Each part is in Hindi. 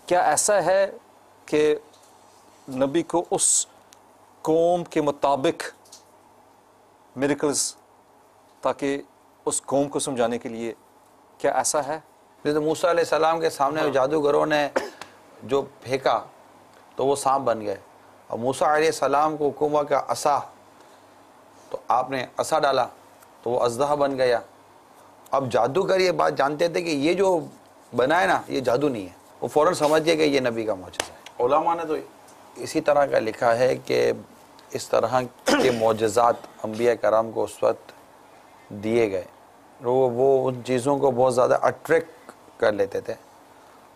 क्या ऐसा है कि नबी को उस कौम के मुताबिक मिरेकल्स, ताकि उस कौम को समझाने के लिए, क्या ऐसा है? जैसे मूसा अलैहिस्सलाम के सामने जादूगरों ने जो फेंका तो वो सांप बन गए, और मूसा अलैहिस्सलाम को हुक्म हुआ कि असा, तो आपने असा डाला तो वो अज़दहा बन गया। अब जादूगर ये बात जानते थे कि ये जो बना है ना, ये जादू नहीं है, वो फ़ौरन समझ गए कि ये नबी का मौजज़ा है। उलमा ने तो इसी तरह का लिखा है कि इस तरह के मौजज़ात अंबिया कराम को उस वक्त दिए गए, वो उन चीज़ों को बहुत ज़्यादा अट्रैक्ट कर लेते थे।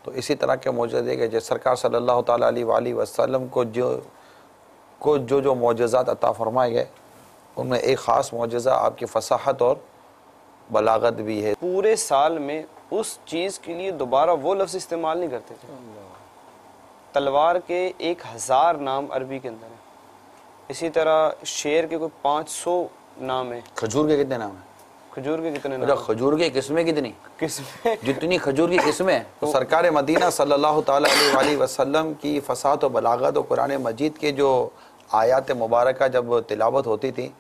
तो इसी तरह के मौजज़े दिए गए, जैसे सरकार सल्लल्लाहु ताला अलैहि वसल्लम को जो मौजज़ात अता फरमाए गए, उनमें एक ख़ास मौजज़ा आपकी फसाहत और बलागत भी है। पूरे साल में उस चीज़ के लिए दोबारा वो लफ्ज़ इस्तेमाल नहीं करते थे। तलवार के 1000 नाम अरबी के अंदर है, इसी तरह शेर के कोई 500 नाम है। खजूर के कितने नाम हैं? खजूर के कितने नाम? खजूर की किस्में कितनी? किस्में जितनी खजूर की किस्में, तो सरकार मदीना सल्लल्लाहु ताला अलैहि वसल्लम की फसाहत और बलागत और कुरान मजीद के जो आयात मुबारक जब तिलावत होती थी,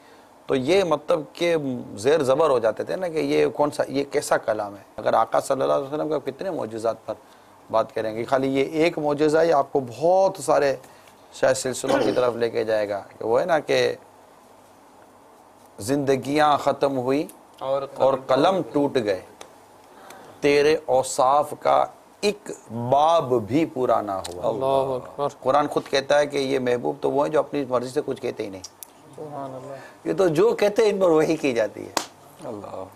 तो ये मतलब कि ज़ेर ज़बर हो जाते थे ना कि ये कौन सा, ये कैसा कलाम है। अगर आका सल्लल्लाहु अलैहि वसल्लम का कितने मौजज़ात पर बात करेंगे, खाली ये एक मौजज़ा ही आपको बहुत सारे शायद सिलसिलों की तरफ लेके जाएगा। कि वो है ना कि ज़िंदगियाँ ख़त्म हुई और कलम टूट गए, तेरे औसाफ का एक बाब भी पूरा ना हुआ। अल्लाहु अकबर। कुरान खुद कहता है कि ये महबूब तो वो है जो अपनी मर्जी से कुछ कहते ही नहीं, सुभान अल्लाह। ये तो जो कहते हैं इन पर वही की जाती है। अल्लाह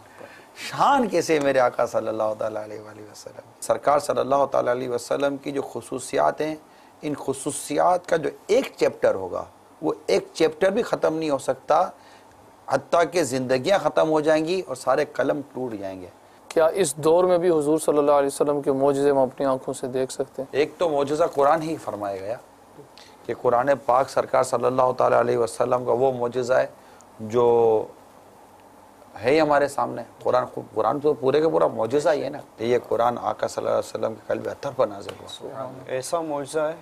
शान कैसे मेरे आका सल्लल्लाहु ताला अलैहि वसल्लम, सरकार सल्लल्लाहु ताला अलैहि वसल्लम की जो खुसूसियात हैं, इन खुसूसियात का जो एक चैप्टर होगा, वो एक चैप्टर भी ख़त्म नहीं हो सकता, हत्ता कि ज़िंदगियाँ ख़त्म हो जाएंगी और सारे कलम टूट जाएंगे। क्या इस दौर में भी हुजूर सल्लल्लाहु अलैहि वसल्लम के मौजज़े हम अपनी आंखों से देख सकते हैं? एक तो मौजज़ा कुरान ही फरमाया गया कि कुरान पाक सरकार सल्लल्लाहु ताला अलैहि वसल्लम का वो मौजज़ा है जो है हमारे सामने। कुरान तो पूरे का पूरा मौजज़ा ही है ना। ये कुरान आका सल्लल्लाहु अलैहि वसल्लम के क़ल्ब अत्हर पर नाज़िल हुआ। ऐसा मौजज़ा है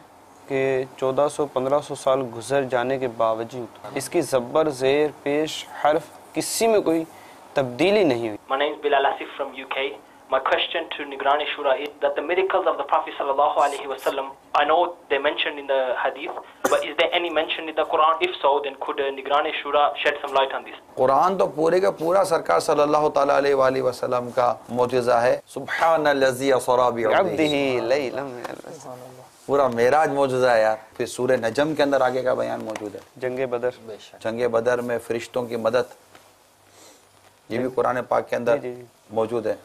कि 1400-1500 साल गुजर जाने के बावजूद इसकी ज़बर, ज़ेर, पेश, हर्फ किसी में कोई तब्दीली नहीं हुई। My name is Bilal Asif from UK. My question to Nigrani Shura is that the miracles of the Prophet sallallahu alaihi wasallam, I know they mentioned in the hadith, but is there any mention in the Quran? If so, then could Nigrani Shura shed some light on this? Quran तो पूरे का पूरा सरकार सल्लल्लाहु ताला अलैहि वसल्लम का मौजज़ा है। सुब्हानल्लज़ी असरा बिअब्दिही लैलन मिनल मस्जिद, पूरा मेराज मौजज़ा है यार। फिर सूरह नजम के अंदर आगे का बयान मौजूद है। जंगे बदर में फरिश्तों की मदद, ये भी कुरान पाक के अंदर मौजूद है।